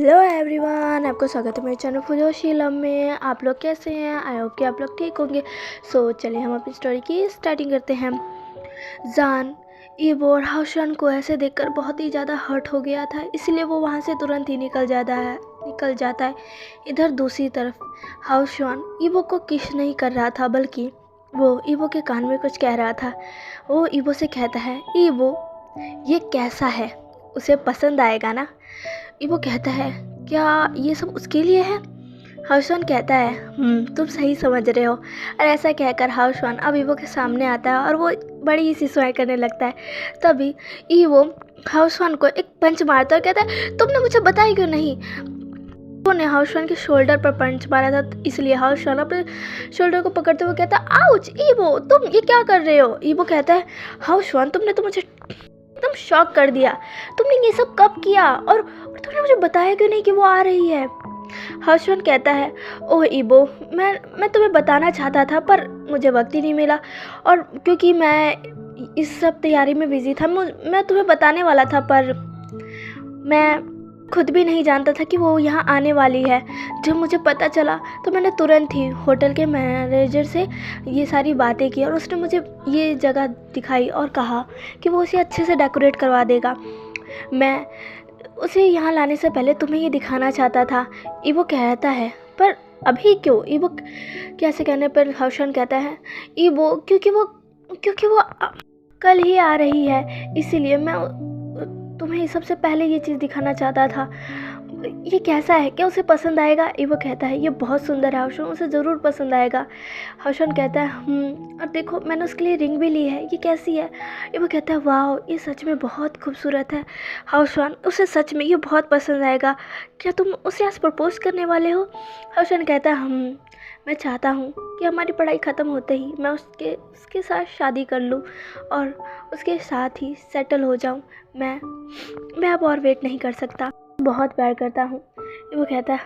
Hello everyone, आपको स्वागत है मेरे चैनल फुजोशीलम में। आप लोग कैसे हैं? आई होप कि आप लोग ठीक होंगे। चलिए हम अपनी स्टोरी की स्टार्टिंग करते हैं। जान ईबो और हाउशान को ऐसे देखकर बहुत ही ज़्यादा हर्ट हो गया था, इसलिए वो वहाँ से तुरंत ही निकल जाता है। इधर दूसरी तरफ हाउशान ईबो को किस नहीं कर रहा था, बल्कि वो ईबो के कान में कुछ कह रहा था। वो ईबो से कहता है, ईबो ये कैसा है, उसे पसंद आएगा ना? ईबो कहता है, क्या ये सब उसके लिए है? हाउसवान कहता है, तुम सही समझ रहे हो। और ऐसा कहकर हाउसवान अब ईवो के सामने आता है और वो बड़ी सी सुनाई करने लगता है। तभी ईवो हाउसवान को एक पंच मारता है और कहता है, तुमने मुझे बताया क्यों नहीं? ईवो ने हाउसवान के शोल्डर पर पंच मारा था, इसलिए हाउसवान अपने शोल्डर को पकड़ते हुए कहता है, आउच ईवो, तुम ये क्या कर रहे हो? ईवो कहता है, हाउसवान तुमने तो मुझे एकदम शॉक कर दिया। तुमने ये सब कब किया और तुमने मुझे बताया क्यों नहीं कि वो आ रही है? हर्षवन कहता है, ओह ईबो, मैं तुम्हें बताना चाहता था पर मुझे वक्त ही नहीं मिला, और क्योंकि मैं इस सब तैयारी में बिजी था। मैं तुम्हें बताने वाला था पर मैं खुद भी नहीं जानता था कि वो यहाँ आने वाली है। जब मुझे पता चला तो मैंने तुरंत ही होटल के मैनेजर से ये सारी बातें की और उसने मुझे ये जगह दिखाई और कहा कि वो उसे अच्छे से डेकोरेट करवा देगा। मैं उसे यहाँ लाने से पहले तुम्हें ये दिखाना चाहता था। ईवो कहता है, पर अभी क्यों? ईवो कैसे कहने पर हर्षन कहता है, ईवो क्योंकि वो कल ही आ रही है, इसीलिए मैं तुम्हें सबसे पहले ये चीज़ दिखाना चाहता था। ये कैसा है, क्या उसे पसंद आएगा? ईवो कहता है, ये बहुत सुंदर है हर्षन, उसे ज़रूर पसंद आएगा। हर्षन कहता है, और देखो मैंने उसके लिए रिंग भी ली है, ये कैसी है? ईवो कहता है, वाह ये सच में बहुत खूबसूरत है हर्षन, उसे सच में ये बहुत पसंद आएगा। क्या तुम उसे आज प्रपोज करने वाले हो? हर्षन कहता है, मैं चाहता हूँ कि हमारी पढ़ाई ख़त्म होते ही मैं उसके साथ शादी कर लूँ और उसके साथ ही सेटल हो जाऊँ। मैं अब और वेट नहीं कर सकता, बहुत प्यार करता हूँ। वो कहता है,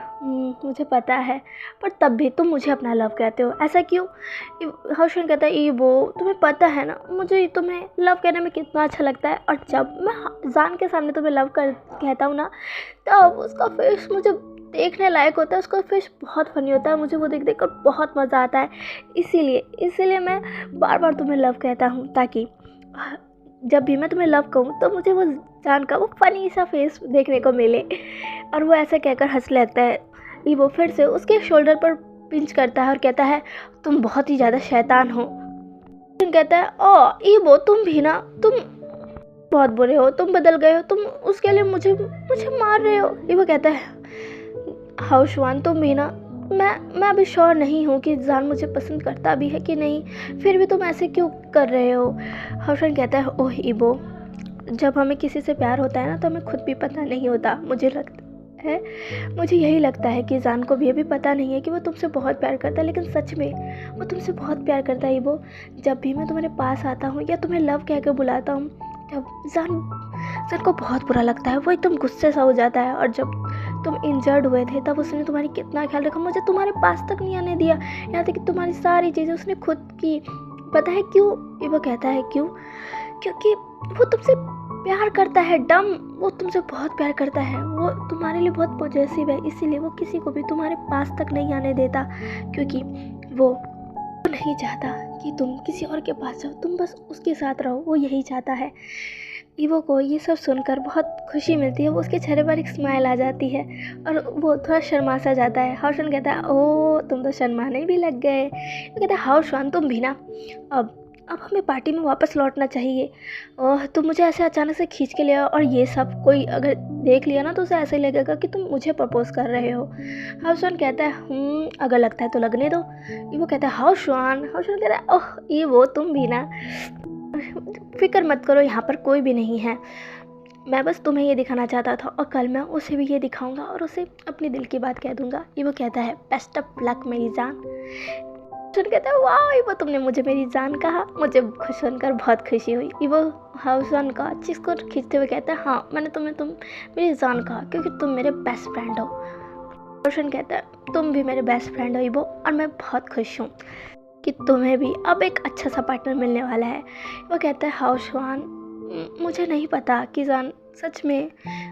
मुझे पता है, पर तब भी तुम मुझे अपना लव कहते हो, ऐसा क्यों? हर्षन कहता है, वो तुम्हें पता है ना मुझे तुम्हें लव कहने में कितना अच्छा लगता है, और जब मैं जान के सामने तुम्हें लव कहता हूँ ना, तब उसका फेस मुझे देखने लायक होता है। उसका फेस बहुत फनी होता है, मुझे वो देख कर बहुत मज़ा आता है। इसीलिए मैं बार बार तुम्हें लव कहता हूँ, ताकि जब भी मैं तुम्हें लव कहूँ तो मुझे वो जान का वो फनी सा फेस देखने को मिले। और वो ऐसे कहकर हंसने लगता है। ईवो फिर से उसके शोल्डर पर पिंच करता है और कहता है, तुम बहुत ही ज़्यादा शैतान हो। कहता है, ओ ईवो तुम भी ना, तुम बहुत बुरे हो, तुम बदल गए हो, तुम उसके लिए मुझे मार रहे हो। ईवो कहता है, हाउशवान तुम भी ना, मैं अभी श्योर नहीं हूँ कि जान मुझे पसंद करता भी है कि नहीं, फिर भी तुम ऐसे क्यों कर रहे हो? हाउशवान कहता है, ओह ईबो, जब हमें किसी से प्यार होता है ना तो हमें खुद भी पता नहीं होता। मुझे यही लगता है कि जान को भी अभी पता नहीं है कि वो तुमसे बहुत प्यार करता है, लेकिन सच में वो तुमसे बहुत प्यार करता है ईबो। जब भी मैं तुम्हारे पास आता हूँ या तुम्हें लव कह कर बुलाता हूँ, तब जान को बहुत बुरा लगता है, वो एकदम गुस्से सा हो जाता है। और जब तुम इंजर्ड हुए थे तब उसने तुम्हारी कितना ख्याल रखा, मुझे तुम्हारे पास तक नहीं आने दिया, यहाँ तक कि तुम्हारी सारी चीज़ें उसने खुद की। पता है क्यों? वो कहता है, क्यों? क्योंकि वो तुमसे प्यार करता है, डम, वो तुमसे बहुत प्यार करता है, वो तुम्हारे लिए बहुत पॉजेसिव है, इसीलिए वो किसी को भी तुम्हारे पास तक नहीं आने देता, क्योंकि वो नहीं चाहता कि तुम किसी और के पास जाओ, तुम बस उसके साथ रहो, वो यही चाहता है। ईवो को ये सब सुनकर बहुत खुशी मिलती है, वो उसके चेहरे पर एक स्माइल आ जाती है और वो थोड़ा शर्मा सा जाता है। हर्षन कहता है, ओह तुम तो शर्माने भी लग गए। वो कहता है, हर्षन तुम भी ना, अब हमें पार्टी में वापस लौटना चाहिए। ओह तुम मुझे ऐसे अचानक से खींच के ले आओ, और ये सब कोई अगर देख लिया ना तो उसे ऐसे लगेगा कि तुम मुझे प्रपोज कर रहे हो। हर्षन कहता है, अगर लगता है तो लगने दो। ईवो कहता है, हर्षन कहता है, ओह ईवो तुम भी ना, फिक्र मत करो, यहाँ पर कोई भी नहीं है, मैं बस तुम्हें ये दिखाना चाहता था, और कल मैं उसे भी ये दिखाऊंगा और उसे अपने दिल की बात कह दूंगा। ये वो कहता है, बेस्ट ऑफ लक मेरी जान। सुन कहता है, वाह ये वो तुमने मुझे मेरी जान कहा, मुझे खुश सुनकर बहुत खुशी हुई। ये वो हाउसन का जिसको खींचते हुए कहता है, हाँ मैंने तुम मेरी जान कहा क्योंकि तुम मेरे बेस्ट फ्रेंड हो। रोशन कहता है, तुम भी मेरे बेस्ट फ्रेंड हो ईबो, और मैं बहुत खुश हूँ कि तुम्हें भी अब एक अच्छा सा पार्टनर मिलने वाला है। वो कहता है, हाउसवान मुझे नहीं पता कि जान सच में।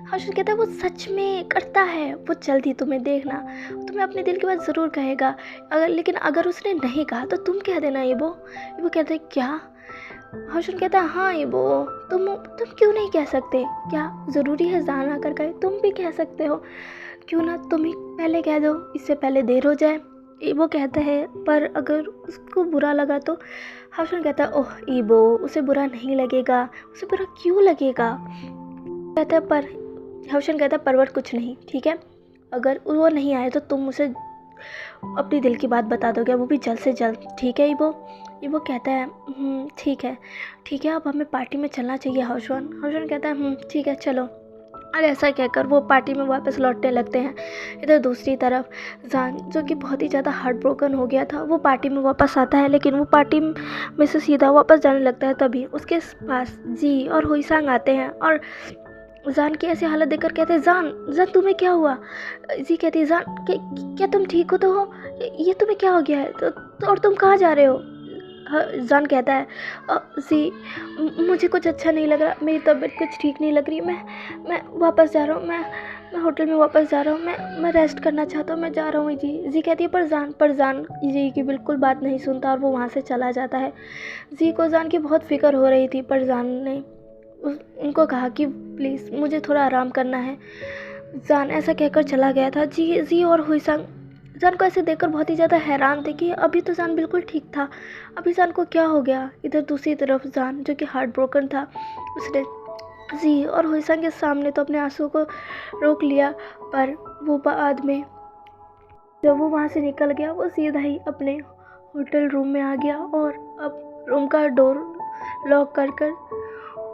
हर्षद कहता है वो सच में करता है, वो जल्दी तुम्हें देखना, तुम्हें अपने दिल की बात ज़रूर कहेगा। लेकिन अगर उसने नहीं कहा तो तुम कह देना ये वो कहता है क्या। हर्षद कहता है हाँ ये वो तुम क्यों नहीं कह सकते, क्या ज़रूरी है जान आकर कहे, तुम भी कह सकते हो, क्यों ना तुम ही पहले कह दो, इससे पहले देर हो जाए। वो कहता है पर अगर उसको बुरा लगा तो। हर्षद कहता है ओह ईबो, उसे बुरा नहीं लगेगा, उसे बुरा क्यों लगेगा। कहता है पर हर्षद कहता है परवर कुछ नहीं, ठीक है, अगर वो नहीं आए तो तुम उसे अपनी दिल की बात बता दोगे, वो भी जल्द से जल्द, ठीक है ईबो कहता है ठीक है अब हमें पार्टी में चलना चाहिए हर्षद कहता है ठीक है चलो। और ऐसा कहकर वो पार्टी में वापस लौटने लगते हैं। इधर दूसरी तरफ जान जो कि बहुत ही ज़्यादा हार्ट ब्रोकन हो गया था वो पार्टी में वापस आता है, लेकिन वो पार्टी में से सीधा वापस जाने लगता है। तभी उसके पास जी और हुईसांग आते हैं और जान की ऐसी हालत देखकर कहते हैं जान तुम्हें क्या हुआ। जी कहती है जान क्या तुम ठीक हो तो हो, ये तुम्हें क्या हो गया है तो और तुम कहाँ जा रहे हो। जान कहता है जी मुझे कुछ अच्छा नहीं लग रहा, मेरी तबीयत कुछ ठीक नहीं लग रही, मैं वापस जा रहा हूँ, मैं होटल में वापस जा रहा हूँ, मैं रेस्ट करना चाहता हूँ, मैं जा रहा हूँ। जी कहती है पर जान जी की बिल्कुल बात नहीं सुनता और वो वहाँ से चला जाता है। जी को जान की बहुत फिक्र हो रही थी, पर जान ने उनको कहा कि प्लीज़ मुझे थोड़ा आराम करना है। जान ऐसा कहकर चला गया था। जी और हुईसांग जान को ऐसे देखकर बहुत ही ज़्यादा हैरान थे कि अभी तो जान बिल्कुल ठीक था, अभी जान को क्या हो गया। इधर दूसरी तरफ जान जो कि हार्ट ब्रोकन था, उसने जी और हुईसांग के सामने तो अपने आंसू को रोक लिया, पर वो बाद में जब वो वहाँ से निकल गया वो सीधा ही अपने होटल रूम में आ गया और अब रूम का डोर लॉक कर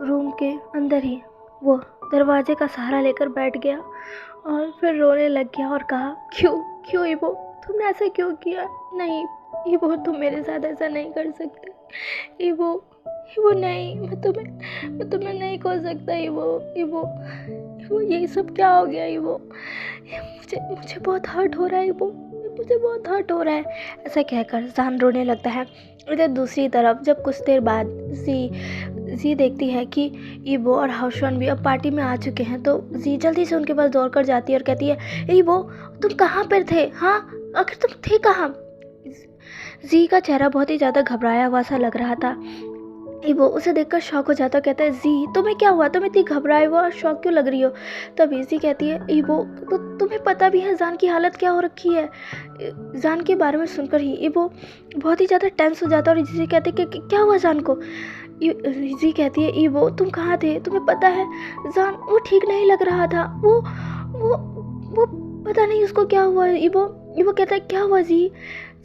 रूम के अंदर ही वो दरवाजे का सहारा लेकर बैठ गया और फिर रोने लग गया और कहा क्यों ईबो तुमने ऐसा क्यों किया। नहीं ईबो तुम मेरे साथ ऐसा नहीं कर सकते। ईबो नहीं, मैं तुम्हें नहीं खो सकता। ईबो ये सब क्या हो गया। ईबो मुझे बहुत हर्ट हो रहा है। ईबो मुझे बहुत हर्ट हो रहा है। ऐसा कहकर जान रोने लगता है। इधर दूसरी तरफ जब कुछ देर बाद जी देखती है कि ईबो और हाउसवान भी अब पार्टी में आ चुके हैं, तो जी जल्दी से उनके पास दौड़ कर जाती है और कहती है ईबो तुम कहाँ पर थे, हाँ आखिर तुम थे कहाँ। जी का चेहरा बहुत ही ज़्यादा घबराया हुआ सा लग रहा था। ईबो उसे देखकर शॉक हो जाता, कहता है जी तुम्हें क्या हुआ, तुम इतनी घबराए हुआ और शॉक क्यों लग रही हो। तभी जी कहती है ईबो तो तुम्हें पता भी है जान की हालत क्या हो रखी है। जान के बारे में सुनकर ही ईबो बहुत ही ज़्यादा टेंस हो जाता है और जी कहती है कि क्या हुआ जान को। जी कहती है ईबो तुम कहाँ थे, तुम्हें पता है जान वो ठीक नहीं लग रहा था, वो पता नहीं उसको क्या हुआ। ईबो कहता है क्या हुआ जी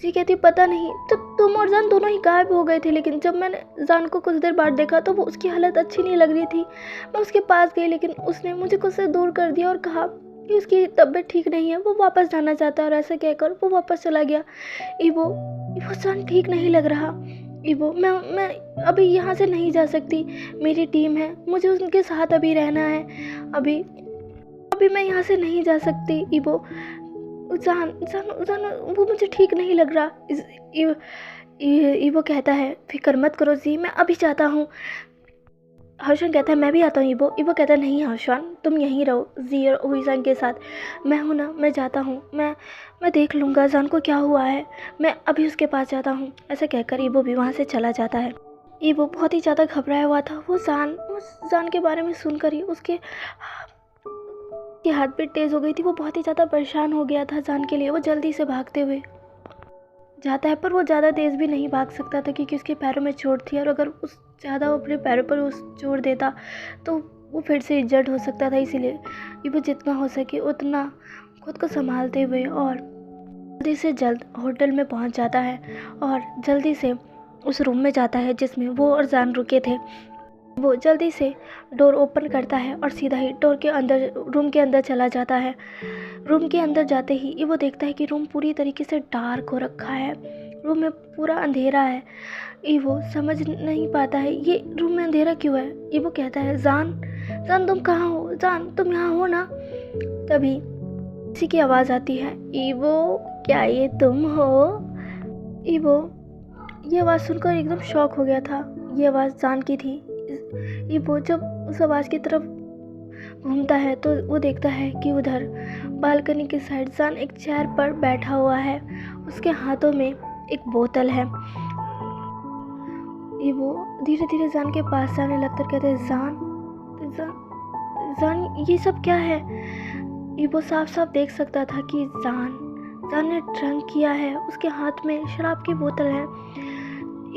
कहती है पता नहीं, तो तुम और जान दोनों ही गायब हो गए थे, लेकिन जब मैंने जान को कुछ देर बाद देखा तो वो उसकी हालत अच्छी नहीं लग रही थी। मैं उसके पास गई लेकिन उसने मुझे कुछ से दूर कर दिया और कहा कि उसकी तबीयत ठीक नहीं है, वो वापस जाना चाहता है, और ऐसा कहकर वो वापस चला गया। ईबो जान ठीक नहीं लग रहा। ईबो मैं अभी यहाँ से नहीं जा सकती, मेरी टीम है, मुझे उनके साथ अभी रहना है, अभी मैं यहाँ से नहीं जा सकती। ईबो जान वो मुझे ठीक नहीं लग रहा। ईबो कहता है फिक्र मत करो जी, मैं अभी जाता हूँ। हर्षन कहता है मैं भी आता हूँ। ईबो कहता है नहीं हर्षन तुम यहीं रहो जी और हुईसांग के साथ, मैं हूँ ना, मैं जाता हूँ, मैं देख लूँगा जान को क्या हुआ है, मैं अभी उसके पास जाता हूँ। ऐसा कहकर ईबो भी वहाँ से चला जाता है। ईबो बहुत ही ज़्यादा घबराया हुआ था। वो जान के बारे में सुनकर ही उसके हाथ बीट तेज़ हो गई थी। वो बहुत ही ज़्यादा परेशान हो गया था जान के लिए। वो जल्दी से भागते हुए जाता है, पर वो ज़्यादा तेज़ भी नहीं भाग सकता था क्योंकि उसके पैरों में चोट थी, और अगर उस ज़्यादा वो अपने पैरों पर उस जोर देता तो वो फिर से इंजर्ड हो सकता था। इसीलिए ये वो जितना हो सके उतना खुद को संभालते हुए और जल्दी से जल्द होटल में पहुंच जाता है और जल्दी से उस रूम में जाता है जिसमें वो और जान रुके थे। वो जल्दी से डोर ओपन करता है और सीधा ही रूम के अंदर चला जाता है। रूम के अंदर जाते ही वो देखता है कि रूम पूरी तरीके से डार्क हो रखा है, रूम में पूरा अंधेरा है। वो समझ नहीं पाता है ये रूम में अंधेरा क्यों है। वो कहता है जान तुम कहाँ हो, जान तुम यहाँ हो ना। तभी किसी की आवाज़ आती है, ईवो क्या ये तुम हो। ईवो ये आवाज़ सुनकर एकदम शॉक हो गया था। ये आवाज़ जान की थी। ईबो जब उस आवाज़ की तरफ घूमता है तो वो देखता है कि उधर बालकनी की साइड जान एक चेयर पर बैठा हुआ है। उसके हाथों में एक बोतल है। ईबो धीरे धीरे जान के पास जाने लगता है, कहते हैं जान जान ये सब क्या है। ईबो साफ साफ देख सकता था कि जान ने ड्रंक किया है। उसके हाथ में शराब की बोतल है।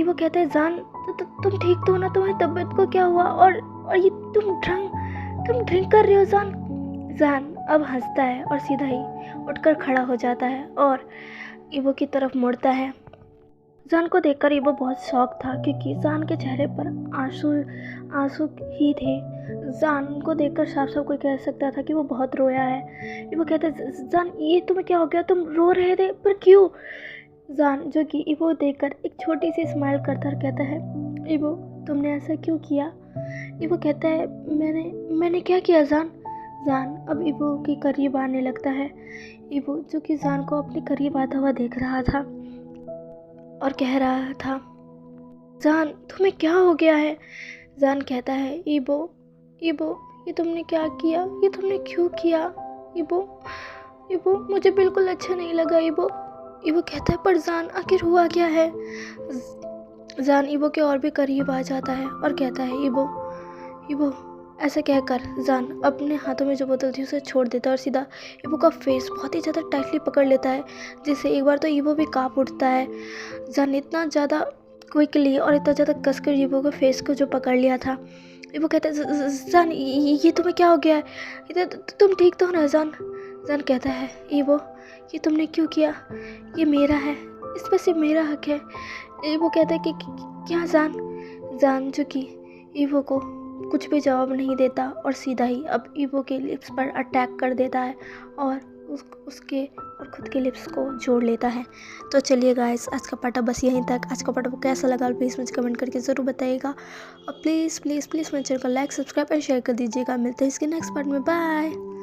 ईबो कहते हैं जान तुम ठीक तो हो ना, तुम्हारी तबीयत को क्या हुआ, और ये तुम ड्रिंक कर रहे हो जान अब हंसता है और सीधा ही उठकर खड़ा हो जाता है और ईबो की तरफ मुड़ता है। जान को देखकर ईबो बहुत शॉक था क्योंकि जान के चेहरे पर आंसू ही थे। जान को देखकर साफ साफ कोई कह सकता था कि वो बहुत रोया है। ईबो कहते जान ये तुम्हें क्या हो गया, तुम रो रहे थे पर क्यों। जान जो कि ईबो देखकर एक छोटी सी स्माइल करता कहता है ईबो तुमने ऐसा क्यों किया। ईबो कहता है मैंने क्या किया जान अब ईबो के करीब आने लगता है। ईबो जो कि जान को अपने करीब आता हुआ देख रहा था और कह रहा था जान तुम्हें क्या हो गया है। जान कहता है ईबो ये तुमने क्या किया, ये तुमने क्यों किया। ईबो मुझे बिल्कुल अच्छा नहीं लगा। ईबो कहता है पर जान आखिर हुआ क्या है। जान ईबो के और भी करीब आ जाता है और कहता है ईबो ऐसा कहकर जान अपने हाथों में जो बोतल थी उसे छोड़ देता है और सीधा ईबो का फेस बहुत ही ज़्यादा टाइटली पकड़ लेता है, जिससे एक बार तो ईबो भी काँप उठता है। जान इतना ज़्यादा क्विकली और इतना ज़्यादा कसकर ईबो के फेस को जो पकड़ लिया था। ईबो कहता है जान ये तुम्हें क्या हो गया है, तुम ठीक तो हो ना। जान कहता है ईबो ये तुमने क्यों किया, ये मेरा है, इस पर सिर्फ मेरा हक है। ईबो कहता है कि क्या जान जो कि ईबो को कुछ भी जवाब नहीं देता और सीधा ही अब ईबो के लिप्स पर अटैक कर देता है और उसके और खुद के लिप्स को जोड़ लेता है। तो चलिए गाइस आज का पार्ट बस यहीं तक। आज का पार्ट आपको कैसा लगा प्लीज़ मुझे कमेंट करके ज़रूर बताइएगा और प्लीज़ मेरे चैनल को लाइक सब्सक्राइब एंड शेयर कर दीजिएगा। मिलते हैं इसके नेक्स्ट पार्ट में। बाय।